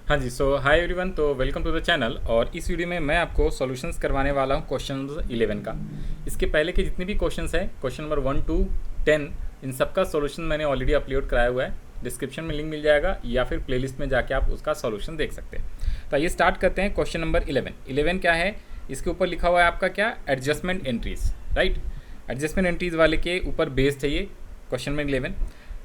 हाँ जी, सो hi everyone, तो welcome to the channel. और इस वीडियो में मैं आपको सॉल्यूशंस करवाने वाला हूँ क्वेश्चन 11 का। इसके पहले के जितने भी क्वेश्चंस हैं, क्वेश्चन नंबर 1 to 10, इन सब का सॉल्यूशन मैंने ऑलरेडी अपलोड कराया हुआ है। डिस्क्रिप्शन में लिंक मिल जाएगा या फिर प्लेलिस्ट में जाके आप उसका सॉल्यूशन देख सकते हैं। तो आइए स्टार्ट करते हैं। क्वेश्चन नंबर 11 क्या है, इसके ऊपर लिखा हुआ है आपका क्या, adjustment entries, right. Adjustment entries वाले के ऊपर बेस्ड है ये क्वेश्चन नंबर 11।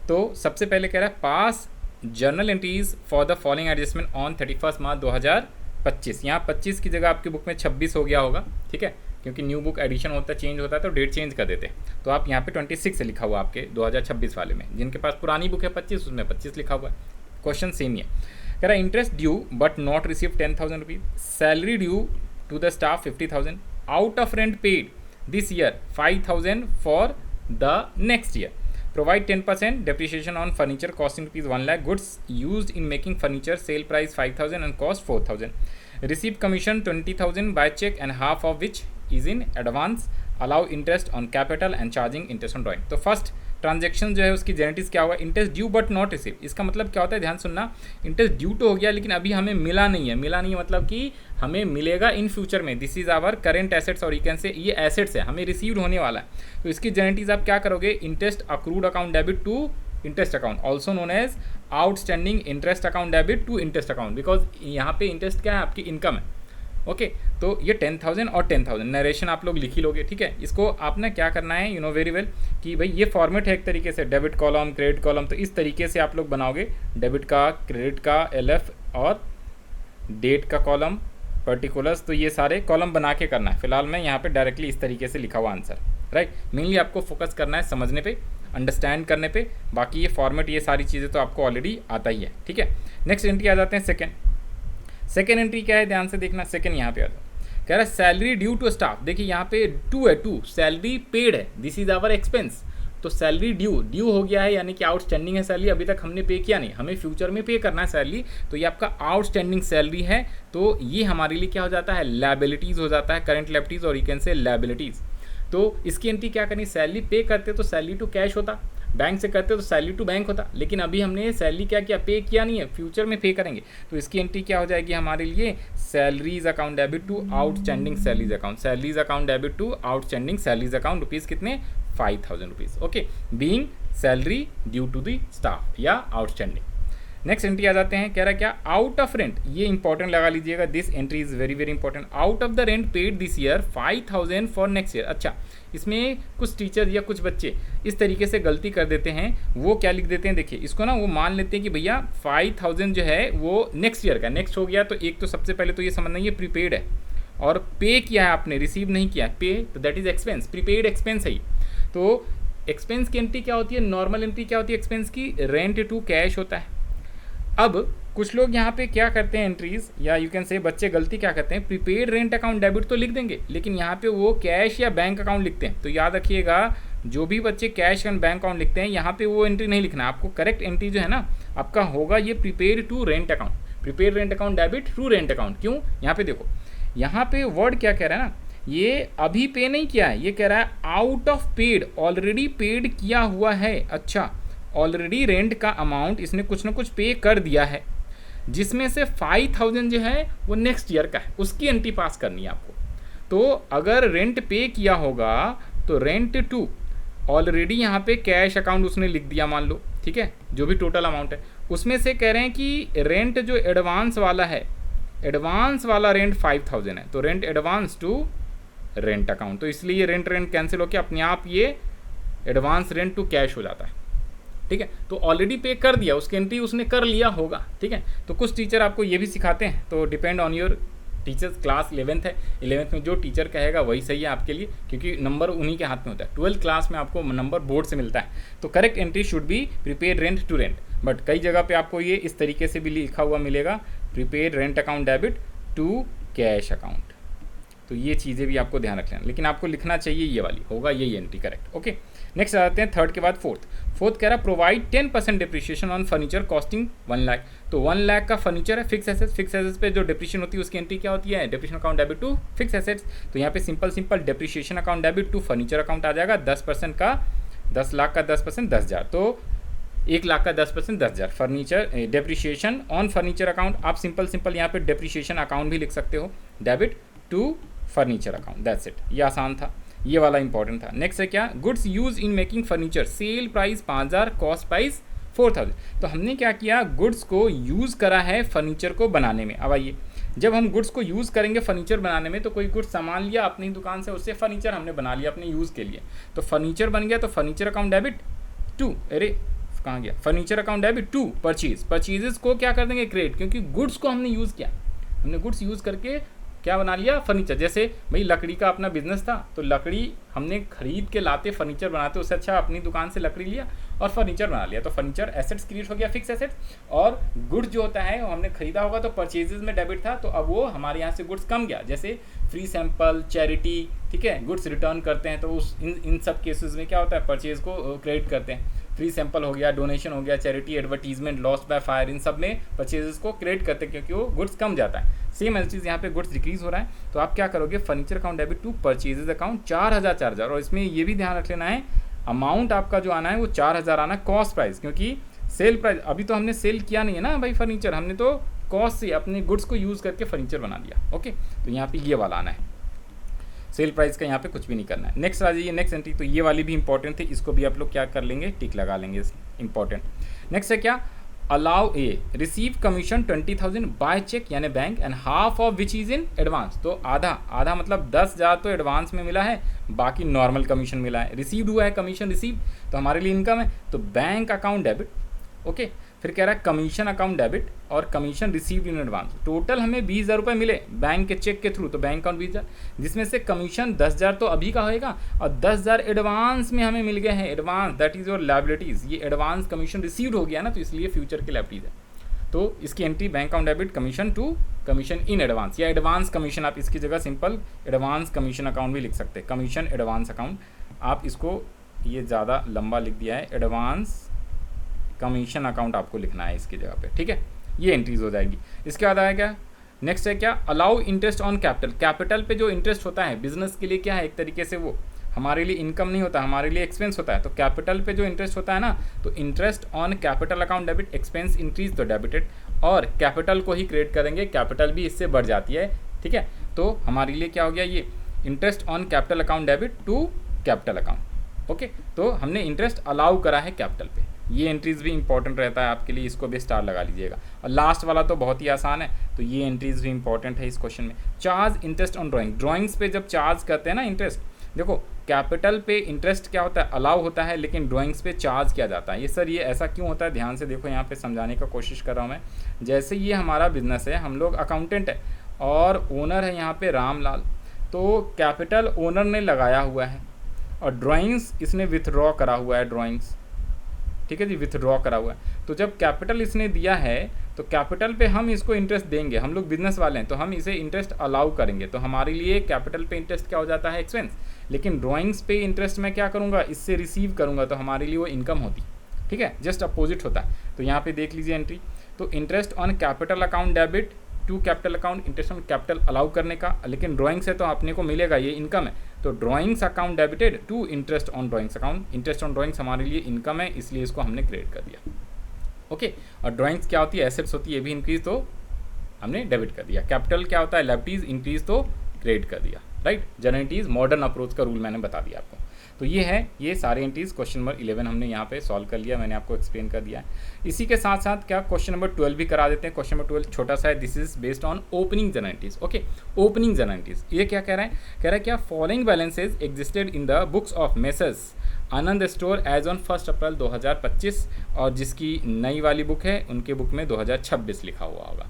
तो सबसे पहले कह रहा है पास journal entries for the following adjustment on 31 मार्च 2025। यहाँ 25 की जगह आपकी बुक में 26 हो गया होगा, ठीक है, क्योंकि न्यू बुक एडिशन होता है, चेंज होता है तो डेट चेंज कर देते हैं। तो आप यहाँ पे 26 लिखा हुआ आपके 2026 वाले में। जिनके पास पुरानी बुक है 25, उसमें 25 लिखा हुआ है। क्वेश्चन सेम ही है। कह रहा है interest due but not receive 10,000 rupees, salary due to the staff 50,000, out of rent paid this year 5,000 for the next year, provide 10% depreciation on furniture costing rupees 1 lakh, goods used in making furniture sale price 5,000 and cost 4,000, receive commission 20,000 by check and half of which is in advance, allow interest on capital and charging interest on drawing। तो first transaction जो है उसकी genetics क्या होगा, interest due but not receive. इसका मतलब क्या होता है, ध्यान सुनना, इंटरेस्ट ड्यू तो हो गया लेकिन अभी हमें मिला नहीं है। मिला नहीं है मतलब कि हमें मिलेगा इन फ्यूचर में। This is our current assets और यू कैन से ये एसेट्स है, हमें रिसीव होने वाला है। तो इसकी जेनेटिक्स आप क्या करोगे, interest accrued account debit to interest account, also known as outstanding interest account debit to interest account, because यहाँ पे इंटरेस्ट क्या है, आपकी इनकम है। ओके तो ये 10,000 और 10,000 नरेशन आप लोग लिख ही लोगे, ठीक है। इसको आपने क्या करना है, यू नो वेरी वेल कि भाई ये फॉर्मेट है एक तरीके से, डेबिट कॉलम क्रेडिट कॉलम, तो इस तरीके से आप लोग बनाओगे। डेबिट का, क्रेडिट का, एलएफ और डेट का कॉलम, पर्टिकुलर्स, तो ये सारे कॉलम बना के करना है। फिलहाल मैं यहाँ पे डायरेक्टली इस तरीके से लिखा हुआ आंसर, राइट। मेनली आपको फोकस करना है समझने पे, अंडरस्टैंड करने पे। बाकी ये फॉर्मेट, ये सारी चीज़ें तो आपको ऑलरेडी आता ही है, ठीक है। नेक्स्ट एंट्री आ जाते हैं सेकेंड एंट्री क्या है, ध्यान से देखना। सेकेंड यहाँ पे आ जाओ, कह रहा है सैलरी ड्यू टू स्टाफ। देखिए यहाँ पे टू है, टू सैलरी पेड है, दिस इज आवर एक्सपेंस। तो सैलरी ड्यू हो गया है, यानी कि आउटस्टैंडिंग है सैलरी, अभी तक हमने पे किया नहीं, हमें फ्यूचर में पे करना है सैलरी। तो ये आपका आउटस्टैंडिंग सैलरी है, तो ये हमारे लिए क्या हो जाता है, लायबिलिटीज़ हो जाता है, करंट लायबिलिटीज़ और यू कैन से लायबिलिटीज़। तो इसकी एंट्री क्या करनी, सैलरी पे करते तो सैलरी टू कैश होता, बैंक से करते तो सैलरी टू बैंक होता, लेकिन अभी हमने सैलरी क्या किया, पे किया नहीं है, फ्यूचर में पे करेंगे। तो इसकी एंट्री क्या हो जाएगी हमारे लिए, salaries account debit to outstanding salaries account, salaries account debit to outstanding salaries account, rupees कितने, 5,000 rupees, okay, being salary due to the staff या आउटस्टैंडिंग। नेक्स्ट एंट्री आ जाते हैं, कह रहा है क्या, आउट ऑफ रेंट, ये इंपॉर्टेंट लगा लीजिएगा, this entry is very very important. Out of the rent paid this year 5,000 for next year. अच्छा, इसमें कुछ टीचर या कुछ बच्चे इस तरीके से गलती कर देते हैं, वो क्या लिख देते हैं, देखिए इसको ना, वो मान लेते हैं कि भैया 5,000 जो है वो नेक्स्ट ईयर का, नेक्स्ट हो गया। तो एक तो सबसे पहले तो ये समझना, ये प्रीपेड है और पे किया है आपने, रिसीव नहीं किया है, पे तो that is expense, prepaid expense है। तो एक्सपेंस की एंट्री क्या होती है, नॉर्मल एंट्री क्या होती है एक्सपेंस की, रेंट टू कैश होता है। अब कुछ लोग यहाँ पे क्या करते हैं एंट्रीज, या यू कैन से बच्चे गलती क्या करते हैं, प्रीपेड रेंट अकाउंट डेबिट तो लिख देंगे, लेकिन यहाँ पे वो कैश या बैंक अकाउंट लिखते हैं। तो याद रखिएगा, जो भी बच्चे कैश एंड बैंक अकाउंट लिखते हैं, यहाँ पे वो एंट्री नहीं लिखना। आपको करेक्ट एंट्री जो है ना आपका होगा ये prepaid to rent account, prepaid rent account debit to rent account. क्यों, यहाँ पे देखो, यहाँ पे वर्ड क्या कह रहा है ना, ये अभी पे नहीं किया है, ये कह रहा है out of paid, already paid किया हुआ है। अच्छा, ऑलरेडी रेंट का अमाउंट इसने कुछ ना कुछ पे कर दिया है, जिसमें से 5,000 जो है वो नेक्स्ट ईयर का है, उसकी एंट्री पास करनी है आपको। तो अगर रेंट पे किया होगा तो रेंट टू, ऑलरेडी यहाँ पे कैश अकाउंट उसने लिख दिया मान लो, ठीक है, जो भी टोटल अमाउंट है उसमें से कह रहे हैं कि रेंट जो एडवांस वाला है, एडवांस वाला रेंट 5,000 है, तो rent advance to rent account. तो इसलिए रेंट कैंसिल होकर अपने आप ये एडवांस रेंट टू कैश हो जाता है, ठीक है। तो ऑलरेडी पे कर दिया, उसकी एंट्री उसने कर लिया होगा, ठीक है। तो कुछ टीचर आपको ये भी सिखाते हैं, तो depend on your teachers. Class 11th है, 11th में जो टीचर कहेगा वही सही है आपके लिए, क्योंकि नंबर उन्हीं के हाथ में होता है। 12th क्लास में आपको नंबर बोर्ड से मिलता है। तो correct entry should be prepaid rent to rent, but कई जगह पे आपको ये इस तरीके से भी लिखा हुआ मिलेगा, prepaid rent account debit to cash account. तो ये चीज़ें भी आपको ध्यान रख लेना, लेकिन आपको लिखना चाहिए ये वाली, होगा यही एंट्री करेक्ट, ओके। नेक्स्ट आ जाते हैं थर्ड के बाद फोर्थ कह रहा provide 10% depreciation on furniture costing 1 lakh. तो 1 लाख का फर्नीचर है, फिक्स एसेट्स पे जो डिप्रिशिएशन होती है उसकी एंट्री क्या होती है, depreciation account debit to fix assets. तो यहाँ पे simple depreciation account debit to furniture account आ जाएगा, 10% का, 10 लाख का 10%, 10,000। तो 1 लाख का 10%, 10,000। Furniture depreciation on furniture account, आप सिंपल यहाँ पे डेप्रिसिएशन अकाउंट भी लिख सकते हो, debit to furniture account, that's it. ये आसान था, ये वाला इंपॉर्टेंट था। नेक्स्ट है क्या, goods use in making furniture, sale price 5,000, cost price 4,000। तो हमने क्या किया, गुड्स को यूज़ करा है फर्नीचर को बनाने में। अब आइए, जब हम गुड्स को यूज़ करेंगे फर्नीचर बनाने में, तो कोई गुड्स सामान लिया अपनी दुकान से, उससे फर्नीचर हमने बना लिया अपने यूज़ के लिए, तो फर्नीचर बन गया। तो फर्नीचर अकाउंट डेबिट टू, अरे कहाँ गया, furniture account debit to purchase, purchases को क्या कर देंगे क्रेडिट, क्योंकि गुड्स को हमने यूज़ किया, हमने गुड्स यूज़ करके क्या बना लिया, फर्नीचर। जैसे भाई लकड़ी का अपना बिजनेस था, तो लकड़ी हमने खरीद के लाते फर्नीचर बनाते, उससे अच्छा अपनी दुकान से लकड़ी लिया और फर्नीचर बना लिया, तो फर्नीचर एसेट्स क्रिएट हो गया, फिक्स एसेट्स। और गुड्स जो होता है वो हमने खरीदा होगा, तो परचेजेस में डेबिट था, तो अब वो हमारे यहाँ से गुड्स कम गया। जैसे फ्री सैंपल, चैरिटी, ठीक है, गुड्स रिटर्न करते हैं, तो उस इन सब केसेस में क्या होता है, परचेज को क्रेडिट करते हैं। फ्री सैंपल हो गया, डोनेशन हो गया, charity, advertisement, lost by fire, इन सब में परचेजेस को क्रेडिट करते हैं, क्योंकि वो गुड्स कम जाता है। सेम ऐसी चीज़ यहाँ पे गुड्स डिक्रीज हो रहा है, तो आप क्या करोगे, furniture account debit to purchases account 4,000। और इसमें ये भी ध्यान रख लेना है, अमाउंट आपका जो आना है वो 4,000 आना, कॉस्ट प्राइस, क्योंकि सेल प्राइस अभी तो हमने सेल किया नहीं है ना भाई फर्नीचर, हमने तो कॉस्ट से अपने गुड्स को यूज़ करके फर्नीचर बना लिया। ओके, तो यहाँ पे ये वाला आना है, सेल प्राइस का यहाँ पे कुछ भी नहीं करना है। नेक्स्ट आ जाइए, नेक्स्ट एंट्री, तो ये वाली भी इंपॉर्टेंट थी, इसको भी आप लोग क्या कर लेंगे, टिक लगा लेंगे, इंपॉर्टेंट। नेक्स्ट है क्या, allow a receive commission 20,000 by cheque यानी bank, and half of which is in advance. तो आधा मतलब 10,000 तो एडवांस में मिला है, बाकी नॉर्मल कमीशन मिला है। रिसीव्ड हुआ है कमीशन, रिसीव तो हमारे लिए इनकम है, तो बैंक अकाउंट डेबिट। ओके, फिर कह रहा है कमीशन अकाउंट डेबिट और commission received in advance. Total हमें 20,000 रुपये मिले बैंक के चेक के थ्रू, तो बैंक अकाउंट 20,000, जिसमें से कमीशन 10,000 तो अभी का होएगा और 10,000 एडवांस में हमें मिल गए हैं। Advance that is your liabilities, ये एडवांस कमीशन रिसीव्ड हो गया ना, तो इसलिए फ्यूचर की लायबिलिटीज़ है। तो इसकी entry bank account debit commission to commission in advance, या एडवांस कमीशन, आप इसकी जगह सिंपल एडवांस कमीशन अकाउंट भी लिख सकते हैं, कमीशन एडवांस अकाउंट। आप इसको ये ज़्यादा लंबा लिख दिया है, एडवांस कमीशन अकाउंट आपको लिखना है इसकी जगह पे, ठीक है। ये एंट्रीज हो जाएगी। इसके बाद आया क्या, नेक्स्ट है क्या, allow interest on capital. Capital पे जो इंटरेस्ट होता है बिजनेस के लिए क्या है, एक तरीके से वो हमारे लिए इनकम नहीं होता, हमारे लिए एक्सपेंस होता है। तो कैपिटल पे जो इंटरेस्ट होता है ना, तो interest on capital account debit, expense increase तो डेबिटेड, और कैपिटल को ही क्रिएट करेंगे, कैपिटल भी इससे बढ़ जाती है, ठीक है। तो हमारे लिए क्या हो गया, ये interest on capital account debit to capital account. Okay, तो हमने इंटरेस्ट अलाउ करा है कैपिटल पे, ये एंट्रीज भी इंपॉर्टेंट रहता है आपके लिए, इसको भी स्टार लगा लीजिएगा। और लास्ट वाला तो बहुत ही आसान है, तो ये एंट्रीज भी इंपॉर्टेंट है इस क्वेश्चन में। Charge interest on drawing, drawings पे जब चार्ज करते हैं ना इंटरेस्ट, देखो कैपिटल पे इंटरेस्ट क्या होता है, अलाउ होता है, लेकिन ड्राइंग्स पे चार्ज किया जाता है। ये सर ये ऐसा क्यों होता है, ध्यान से देखो, यहाँ पे समझाने का कोशिश कर रहा हूँ मैं। जैसे ये हमारा बिजनेस है, हम लोग अकाउंटेंट है और ओनर है यहाँ पे रामलाल, तो कैपिटल ओनर ने लगाया हुआ है और ड्राइंग्स इसने विथड्रॉ करा हुआ है, ड्राइंग्स, ठीक है जी, विथड्रॉ करा हुआ है। तो जब कैपिटल इसने दिया है, तो कैपिटल पे हम इसको इंटरेस्ट देंगे, हम लोग बिजनेस वाले हैं, तो हम इसे इंटरेस्ट अलाउ करेंगे, तो हमारे लिए कैपिटल पे इंटरेस्ट क्या हो जाता है, एक्सपेंस। लेकिन ड्राइंग्स पे इंटरेस्ट मैं क्या करूँगा, इससे रिसीव करूँगा, तो हमारे लिए वो इनकम होती, ठीक है, जस्ट अपोजिट होता है। तो यहाँ पे देख लीजिए एंट्री, तो interest on capital account debit to capital account, interest on capital allow करने का, लेकिन ड्राइंग से तो अपने को मिलेगा, ये इनकम है, तो drawings account debited to interest on drawings account. Interest on drawings हमारे लिए इनकम है, इसलिए इसको हमने क्रेडिट कर दिया। ओके, और ड्राइंग्स क्या होती है, एसेट्स होती है, ये भी इंक्रीज तो हमने डेबिट कर दिया। कैपिटल क्या होता है, लायबिलिटीज, इंक्रीज तो क्रेडिट कर दिया, राइट। जनरल मॉडर्न अप्रोच का रूल मैंने बता दिया आपको। तो ये है, ये सारे एंट्रीज क्वेश्चन नंबर 11 हमने यहाँ पे सॉल्व कर लिया, मैंने आपको एक्सप्लेन कर दिया है। इसी के साथ साथ क्या क्वेश्चन नंबर 12 भी करा देते हैं। क्वेश्चन नंबर 12 छोटा सा है, this is based on opening journal entries. Okay, opening journal entries, ये क्या कह रहा है, कह रहा है क्या, following balances existed in the books of messrs Anand store as on 1 April 2025, और जिसकी नई वाली बुक है उनके बुक में 2026 लिखा हुआ होगा।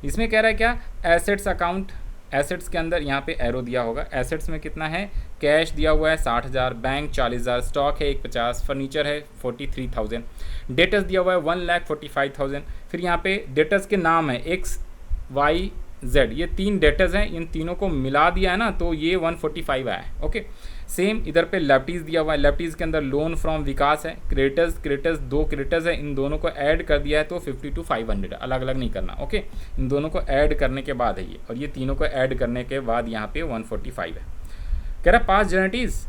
इसमें कह रहा है क्या, एसेट्स अकाउंट, एसेट्स के अंदर यहाँ पे एरो दिया होगा, एसेट्स में कितना है, कैश दिया हुआ है 60,000, बैंक 40,000, स्टॉक है 150, फर्नीचर है 43,000, डेटर्स दिया हुआ है 1,45,000। फिर यहाँ पे डेटर्स के नाम है XYZ, ये 3 डेटर्स हैं, इन तीनों को मिला दिया है ना, तो ये 145 आया है। ओके, सेम इधर पे लेफ्टीज दिया हुआ है, लेफ्टीज के अंदर लोन फ्रॉम विकास है, क्रेडिटर्स 2 क्रेडिटर्स है, इन दोनों को ऐड कर दिया है, तो 50 to 500, अलग अलग नहीं करना। ओके, इन दोनों को ऐड करने के बाद है ये, और ये तीनों को ऐड करने के बाद यहाँ पे 145 है। कह रहा pass journal entries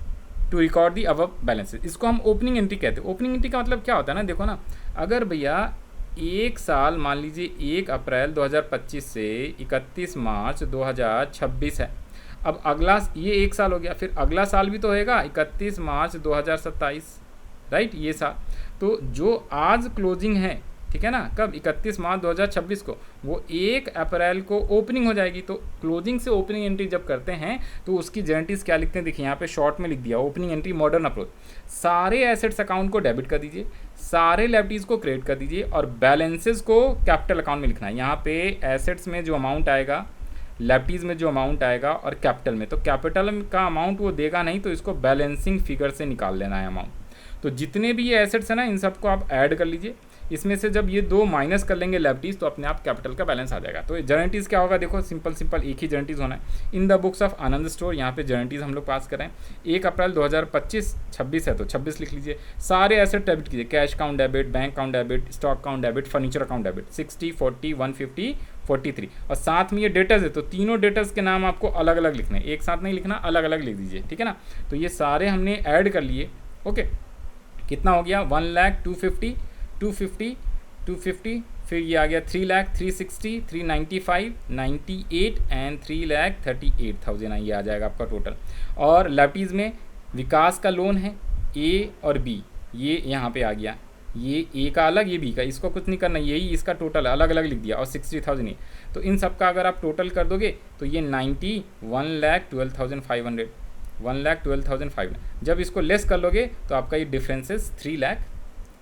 to record the above balances, इसको हम ओपनिंग एंट्री कहते हैं। ओपनिंग एंट्री का मतलब क्या होता है ना, देखो ना, अगर भैया एक साल मान लीजिए 1 अप्रैल 2025 से 31 मार्च 2026 है, अब अगला ये एक साल हो गया, फिर अगला साल भी तो होएगा 31 मार्च 2027, राइट, ये साल। तो जो आज क्लोजिंग है, ठीक है ना, कब 31 मार्च 2026 को, वो 1 अप्रैल को ओपनिंग हो जाएगी। तो क्लोजिंग से ओपनिंग एंट्री जब करते हैं तो उसकी गारंटीज क्या लिखते हैं, देखिए यहाँ पे शॉर्ट में लिख दिया, ओपनिंग एंट्री मॉडर्न अप्रोच, सारे एसेट्स अकाउंट को डेबिट कर दीजिए, सारे लायबिलिटीज को क्रेडिट कर दीजिए और बैलेंसेस को कैपिटल अकाउंट में लिखना है। यहाँ पे एसेट्स में जो अमाउंट आएगा, लायबिलिटीज में जो अमाउंट आएगा और कैपिटल में, तो कैपिटल का अमाउंट वो देगा नहीं, तो इसको बैलेंसिंग फिगर से निकाल लेना है अमाउंट। तो जितने भी ये एसेट्स हैं ना, इन सबको आप ऐड कर लीजिए, इसमें से जब ये 2 माइनस कर लेंगे लायबिलिटीज, तो अपने आप कैपिटल का बैलेंस आ जाएगा। तो जर्नटीज क्या होगा, देखो सिंपल एक ही जर्नटीज होना है। इन the books of Anand store, यहाँ पे जर्नटीज हम लोग पास करें, 1 अप्रैल 2025 है तो 26 लिख लीजिए। सारे एसेट डेबिट कीजिए, cash account debit, bank account debit, stock account debit, furniture account debit, 60, 40, 150, 43, और साथ में ये डेटर्स है, तो तीनों डेटर्स के नाम आपको अलग अलग लिखने, एक साथ नहीं लिखना, अलग अलग लिख दीजिए, ठीक है ना। तो ये सारे हमने ऐड कर लिए, ओके। कितना हो गया, 1,02,50, 250, फिर ये आ गया 3,00,000, 360, 395, 98 एंड 3,38,000 ये आ जाएगा आपका टोटल। और लायबिलिटीज़ में विकास का लोन है, ए और बी, ये यहाँ पे आ गया, ये ए का अलग, ये बी का, इसको कुछ नहीं करना, यही इसका टोटल अलग अलग लिख दिया, और 60,000 ये। तो इन सब का अगर आप टोटल कर दोगे तो ये 1,12,500, 1,12,500। जब इसको लेस कर लोगे तो आपका ये डिफरेंसेस 3 लाख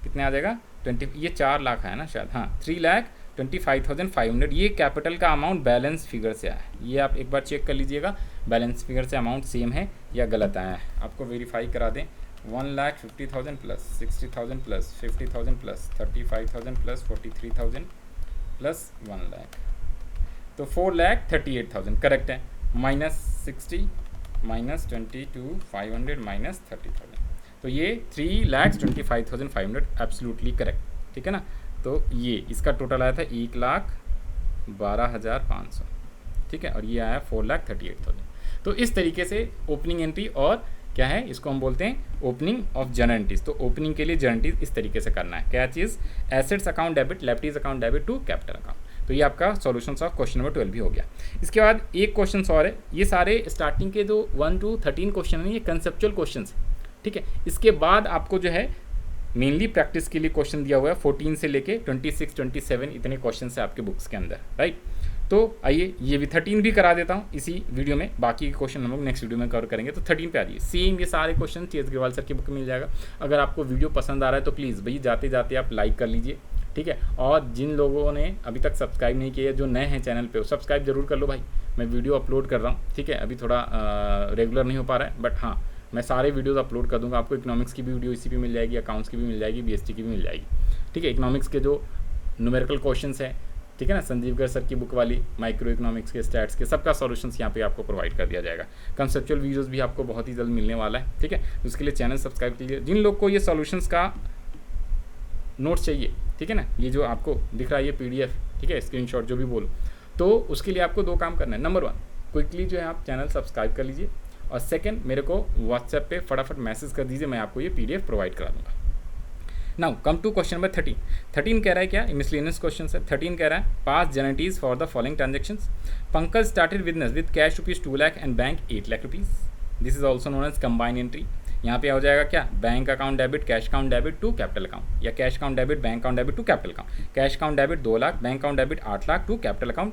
कितने आ जाएगा, 20, ये 4 लाख है ना शायद, हाँ, 3,25,500। ये कैपिटल का अमाउंट बैलेंस फिगर से आया है, ये आप एक बार चेक कर लीजिएगा बैलेंस फिगर से अमाउंट सेम है या गलत आया है, आपको वेरीफाई करा दें। 1,50,000 plus 60,000 plus 50,000 plus 35,000 plus 43,000 plus 1 lakh, तो 4,38,000 करेक्ट है। -60 -22,500 -30,000, तो ये 3,25,500 एब्सोल्युटली करेक्ट, ठीक है ना। तो ये इसका टोटल आया था 1,12,500, ठीक है, और ये आया 4,38,000। तो इस तरीके से ओपनिंग एंट्री, और क्या है, इसको हम बोलते हैं ओपनिंग ऑफ जर्नल एंट्रीज। तो ओपनिंग के लिए जर्नल एंट्रीज इस तरीके से करना है, क्या चीज़, assets account debit, liabilities account debit to capital account. तो ये आपका सॉल्यूशंस ऑफ क्वेश्चन नंबर 12 भी हो गया। इसके बाद एक क्वेश्चन और है, ये सारे स्टार्टिंग के जो 1 to 13 क्वेश्चन हैं, ये कंसेप्चुअल क्वेश्चन है, ठीक है। इसके बाद आपको जो है मेनली प्रैक्टिस के लिए क्वेश्चन दिया हुआ है, 14 से लेके 26, 27 इतने क्वेश्चन है आपके बुक्स के अंदर, राइट। तो आइए ये भी 13 भी करा देता हूँ इसी वीडियो में, बाकी के क्वेश्चन हम लोग नेक्स्ट वीडियो में कवर करेंगे। तो 13 पे आ जाइए, सेम ये सारे question T S Agarwal sir की बुक में मिल जाएगा। अगर आपको वीडियो पसंद आ रहा है तो प्लीज़ भाई जाते जाते आप लाइक कर लीजिए, ठीक है। और जिन लोगों ने अभी तक सब्सक्राइब नहीं किया, जो नए हैं चैनल पे, सब्सक्राइब जरूर कर लो भाई। मैं वीडियो अपलोड कर रहा हूँ, ठीक है, अभी थोड़ा रेगुलर नहीं हो पा रहा है, बट हाँ मैं सारे वीडियोस अपलोड कर दूंगा आपको। इकोनॉमिक्स की भी वीडियो इसी पे मिल जाएगी, अकाउंट्स की भी मिल जाएगी, बीएसटी की भी मिल जाएगी, ठीक है। इकोनॉमिक्स के जो न्यूमेरिकल क्वेश्चंस हैं, ठीक है ना, संजीव गर्ग सर की बुक वाली, माइक्रो इकोनॉमिक्स के, स्टैट्स के, सबका सॉल्यूशंस यहाँ पे आपको प्रोवाइड कर दिया जाएगा। कंसेप्चुअल वीडियोस भी आपको बहुत ही जल्द मिलने वाला है, ठीक है। उसके लिए चैनल सब्सक्राइब कीजिए। जिन लोग को ये सॉल्यूशंस का नोट्स चाहिए, ठीक है ना, ये जो आपको दिख रहा है ये PDF, ठीक है, स्क्रीनशॉट जो भी बोलो, तो उसके लिए आपको 2 काम करना है। नंबर 1, क्विकली जो है आप चैनल सब्सक्राइब कर लीजिए, और सेकंड मेरे को व्हाट्सएप पे फटाफट मैसेज कर दीजिए, मैं आपको ये PDF प्रोवाइड करा दूँगा। Now come to question number 13। 13 कह रहा है क्या, मिसलेनियस क्वेश्चन है। 13 कह रहा है pass journal entries for the following transactions. Pankaj started business with cash ₹2 lakh and bank 8 lakh rupees. This is also known as combine entry. यहाँ पे हो जाएगा क्या, bank account debit, cash account debit to capital account, या cash account debit, bank account debit to capital account. Cash account debit 2 lakh, bank account debit 8 lakh to capital account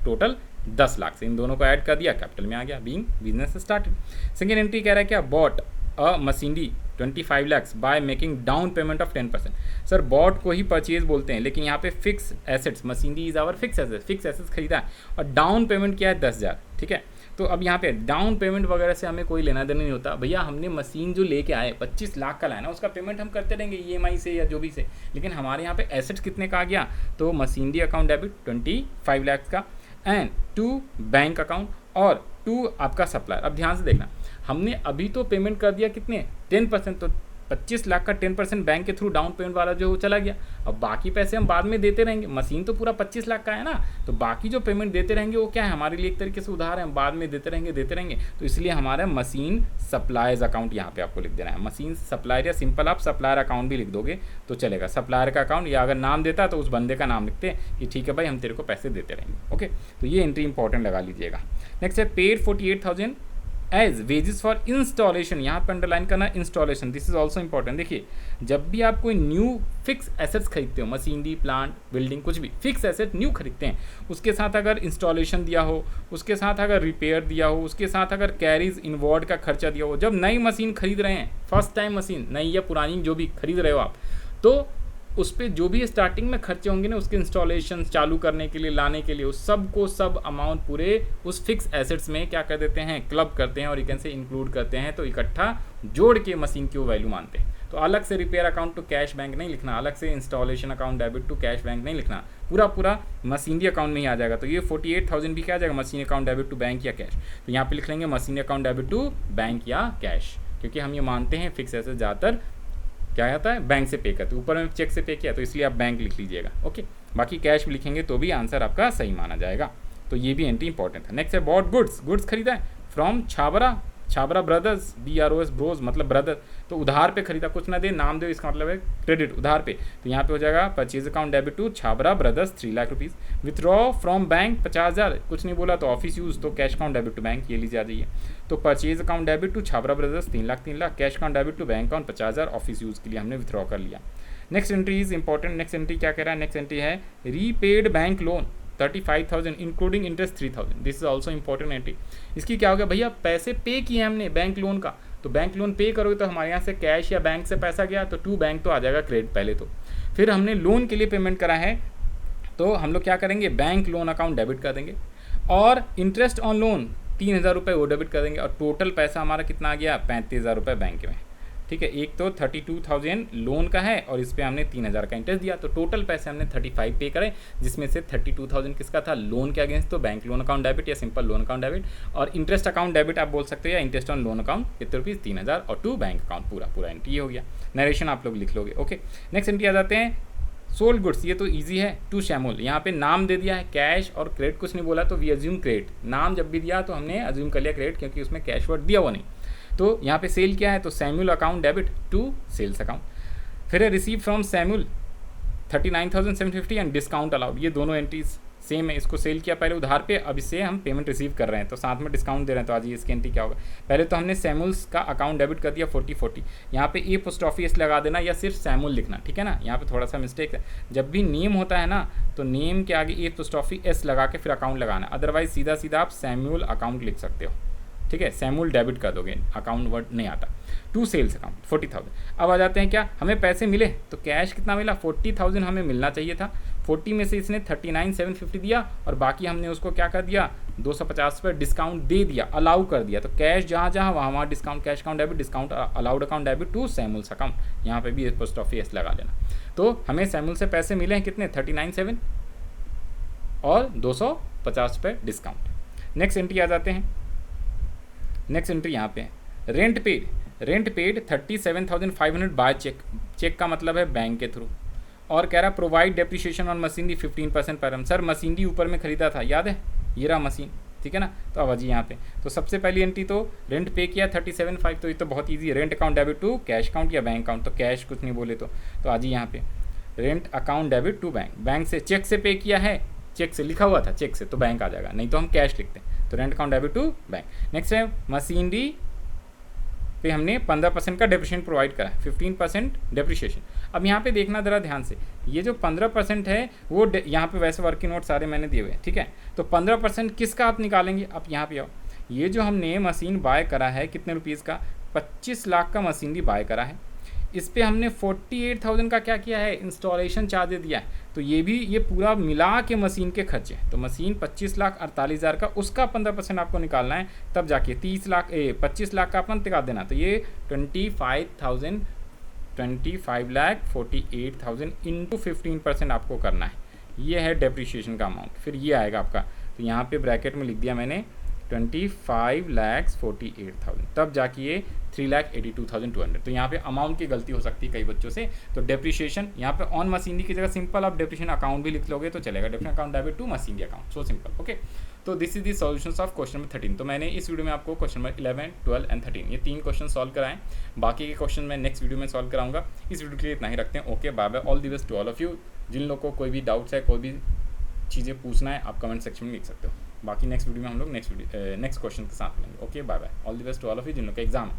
total 10 lakh से इन दोनों को add कर दिया, कैपिटल में आ गया, being business started. Second entry कह रहा है क्या, bought a machinery 25 lakhs by making down payment of 10%। Sir bought को ही परचेज बोलते हैं, लेकिन यहाँ पे fix assets, machinery is our fix assets, fix assets खरीदा है, और डाउन पेमेंट क्या है 10,000, ठीक है। तो अब यहाँ पे डाउन पेमेंट वगैरह से हमें कोई लेना देना नहीं होता भैया। हमने मशीन जो लेके आए 25 लाख का लाया ना, उसका पेमेंट हम करते रहेंगे EMI से या जो भी से, लेकिन हमारे यहाँ पे एसेट्स कितने का आ गया, तो मशीनरी अकाउंट डेबिट 25 lakhs का, एंड 2 बैंक अकाउंट और 2 आपका सप्लायर। अब ध्यान से देखना, हमने अभी तो पेमेंट कर दिया कितने 10%, तो 25 लाख का 10% बैंक के थ्रू डाउन पेमेंट वाला जो चला गया। अब बाकी पैसे हम बाद में देते रहेंगे, मशीन तो पूरा 25 लाख का है ना, तो बाकी जो पेमेंट देते रहेंगे वो क्या है, हमारे लिए एक तरीके से उधार है, हम बाद में देते रहेंगे। तो इसलिए हमारा मशीन सप्लायर्स अकाउंट यहाँ पे आपको लिख देना है। मशीन सप्लायर या सिंपल आप सप्लायर अकाउंट भी लिख दोगे तो चलेगा। सप्लायर का अकाउंट, या अगर नाम देता तो उस बंदे का नाम लिखते कि ठीक है भाई हम तेरे को पैसे देते रहेंगे। ओके, तो ये एंट्री इंपॉर्टेंट लगा लीजिएगा। नेक्स्ट है paid 48,000 as wages for installation, यहाँ पर अंडरलाइन करना installation, this is also important. देखिए जब भी आप कोई न्यू फिक्स एसेट्स खरीदते हो, मशीनरी, प्लांट, बिल्डिंग, कुछ भी फिक्स एसेट न्यू खरीदते हैं, उसके साथ अगर इंस्टॉलेशन दिया हो, उसके साथ अगर रिपेयर दिया हो, उसके साथ अगर कैरीज इनवर्ड का खर्चा दिया हो, जब नई मशीन खरीद रहे हैं, फर्स्ट टाइम मशीन नई या पुरानी जो भी खरीद रहे हो आप, तो उस पर जो भी स्टार्टिंग में खर्चे होंगे ना, उसके इंस्टॉलेशन चालू करने के लिए, लाने के लिए, उस सब को सब अमाउंट पूरे उस फिक्स एसेट्स में क्या कर देते हैं, क्लब करते हैं और एक से इंक्लूड करते हैं। तो इकट्ठा जोड़ के मशीन की वो वैल्यू मानते हैं। तो अलग से repair account to cash bank नहीं लिखना, अलग से installation account debit to cash bank नहीं लिखना, पूरा मशीनरी अकाउंट में ही आ जाएगा। तो ये 48,000 भी क्या आ जाएगा, machine account debit to bank या कैश। तो यहाँ पे लिख लेंगे machine account debit to bank या कैश, क्योंकि हम ये मानते हैं फिक्स एसेट ज़्यादातर क्या आता है, बैंक से पे करते, ऊपर में चेक से पे किया तो इसलिए आप बैंक लिख लीजिएगा। ओके, बाकी कैश भी लिखेंगे तो भी आंसर आपका सही माना जाएगा। तो ये भी एंट्री इंपॉर्टेंट है। नेक्स्ट है बॉट गुड्स खरीदा है from Chhabra brothers, BROS bros मतलब ब्रदर, तो उधार पे खरीदा, कुछ ना दे नाम दे, इसका मतलब है क्रेडिट उधार पे। तो यहाँ पे हो जाएगा purchase account debit to Chhabra brothers 3 lakh rupees. Withdraw from bank 50,000, कुछ नहीं बोला तो ऑफिस यूज़, तो cash account debit to bank, ये लीजिए आ जाइए। तो purchase account debit to Chhabra brothers 3 lakh, cash account debit to bank account 50,000, office use के लिए हमने विथड्रॉ कर लिया। Next entry is important. Next entry क्या कह रहा है, नेक्स्ट एंट्री है repaid bank loan 35,000 including interest 3,000, this is also important entry. इसकी क्या हो गया भैया, पैसे पे किए हमने बैंक लोन का, तो बैंक लोन पे करोगे तो हमारे यहाँ से कैश या बैंक से पैसा गया तो टू बैंक तो आ जाएगा क्रेडिट पहले तो, फिर हमने लोन के लिए पेमेंट करा है तो हम लोग क्या करेंगे, बैंक लोन अकाउंट डेबिट कर देंगे और इंटरेस्ट ऑन लोन 3,000 रुपये वो डेबिट कर देंगे और टोटल पैसा हमारा कितना आ गया, 35,000 रुपये बैंक में। ठीक है, एक तो 32,000 लोन का है और इस पर हमने 3,000 का इंटरेस्ट दिया, तो टोटल पैसे हमने 35 पे करे, जिसमें से 32,000 किसका था, लोन के अगेंस्ट, तो बैंक लोन अकाउंट डेबिट या सिंपल लोन अकाउंट डेबिट, और इंटरेस्ट अकाउंट डेबिट आप बोल सकते हो या इंटरेस्ट ऑन लोन अकाउंट कितने रुपीज़ 3,000 और टू बैंक अकाउंट, पूरा एंट्री हो गया। नरेशन आप लोग लिख लोगे। ओके, नेक्स्ट एंट्री आ जाते हैं सोल्ड गुड्स, ये तो इजी है, टू शैमुल, यहाँ पे नाम दे दिया है कैश और क्रेडिट कुछ नहीं बोला तो वी अज्यूम क्रेडिट, नाम जब भी दिया तो हमने अज्यूम कर लिया क्रेडिट क्योंकि उसमें कैश वर्ड दिया हुआ नहीं। तो यहाँ पे सेल क्या है, तो Samuel account debit to sales account. फिर है receive from Samuel 39,750 and discount allowed, ये दोनों एंट्रीज सेम है। इसको सेल किया पहले उधार पे, अब इससे हम पेमेंट रिसीव कर रहे हैं तो साथ में डिस्काउंट दे रहे हैं, तो आज ये इसकी एंट्री क्या होगा, पहले तो हमने सैम्यूल्स का अकाउंट डेबिट कर दिया 40, यहाँ पे ए पोस्ट ऑफिस लगा देना या सिर्फ सैम्यूल लिखना, ठीक है ना, यहाँ पे थोड़ा सा मिस्टेक है, जब भी नेम होता है ना तो नेम के आगे ए पोस्ट ऑफिस एस लगा के फिर अकाउंट लगाना, अदरवाइज सीधा आप सैम्यूल अकाउंट लिख सकते हो। ठीक है, सैम्यूल डेबिट कर दोगे, अकाउंट वर्ड नहीं आता। To sales account 40,000। अब आ जाते हैं क्या, हमें पैसे मिले तो कैश कितना मिला, 40,000 हमें मिलना चाहिए था, 40 में से इसने 39,750 दिया और बाकी हमने उसको क्या कर दिया, 250 पर डिस्काउंट दे दिया, अलाउ कर दिया। तो कैश जहाँ वहाँ discount, cash account debit, discount allowed account debit to Samuel's account, यहाँ पे भी पोस्ट ऑफिस लगा लेना। तो हमें सैम्यूल से पैसे मिले हैं कितने, 39,700 और 250 पर डिस्काउंट। नेक्स्ट एंट्री आ जाते हैं, नेक्स्ट एंट्री यहाँ पे रेंट पेड 37,500 बाय चेक का मतलब है बैंक के थ्रू, और कह रहा provide depreciation on machinery 15% per annum. Sir machinery ऊपर में खरीदा था, याद है, ये रहा मशीन, ठीक है ना। तो अब जी यहाँ पे तो सबसे पहली एंट्री तो रेंट पे किया 37,500, तो ये तो बहुत ईजी है, rent account debit to cash account या बैंक अकाउंट, तो कैश कुछ नहीं बोले तो आज यहाँ पे rent account debit to bank से चेक से पे किया है, चेक से लिखा हुआ था, चेक से तो बैंक आ जाएगा, नहीं तो हम कैश लिखते हैं, तो rent account debit to bank. Next है मशीनरी पे हमने 15% का डेप्रिसिएशन प्रोवाइड करा है, 15% डेप्रिसिएशन। अब यहाँ पे देखना ज़रा ध्यान से, ये जो 15% है वो यहाँ पे वैसे वर्किंग नोट सारे मैंने दिए हुए हैं, ठीक है। तो 15% किसका आप निकालेंगे, आप यहाँ पे आओ, ये जो हमने मशीन बाय करा है कितने रुपीज़ का, 25 लाख का मशीनरी बाय करा है, इस पर हमने 48,000 का क्या किया है, इंस्टॉलेशन चार्ज दिया है, तो ये पूरा मिला के मशीन के खर्चे, तो मशीन 25,48,000 का, उसका 15% आपको निकालना है, तब जाके 25 लाख का अपन निकाल देना, तो ये 25,48,000 इंटू 15% आपको करना है, ये है डेप्रिसिएशन का अमाउंट। फिर ये आएगा आपका, तो यहाँ पे ब्रैकेट में लिख दिया मैंने 25,48,000, तब जाके ये 3,82,200। तो यहाँ पे अमाउंट की गलती हो सकती है कई बच्चों से। तो डेप्रिशिएशन यहाँ पे ऑन मशीनरी की जगह सिंपल आप डेप्रिशिएशन अकाउंट भी लिख लोगे तो चलेगा, depreciation account debit to machinery account, so simple. Okay, तो this is the solutions of question number 13। तो मैंने इस वीडियो में आपको क्वेश्चन नंबर 11, 12 एंड 13 ये 3 क्वेश्चन सॉल्व कराएं। बाकी के क्वेश्चन मैं नेक्स्ट वीडियो में सॉल्व कराऊंगा। इस वीडियो के लिए इतना ही रखते हैं। Okay, bye bye, all the best to all of you. जिन लोगों को कोई भी डाउट्स है, कोई भी चीज़ें पूछना है, आप कमेंट सेक्शन में लिख सकते हो। बाकी नेक्स्ट वीडियो में हम लोग नेक्स्ट क्वेश्चन के साथ मिलेंगे। Okay, bye bye, all the best to all of you जिन लोग का एग्जाम है।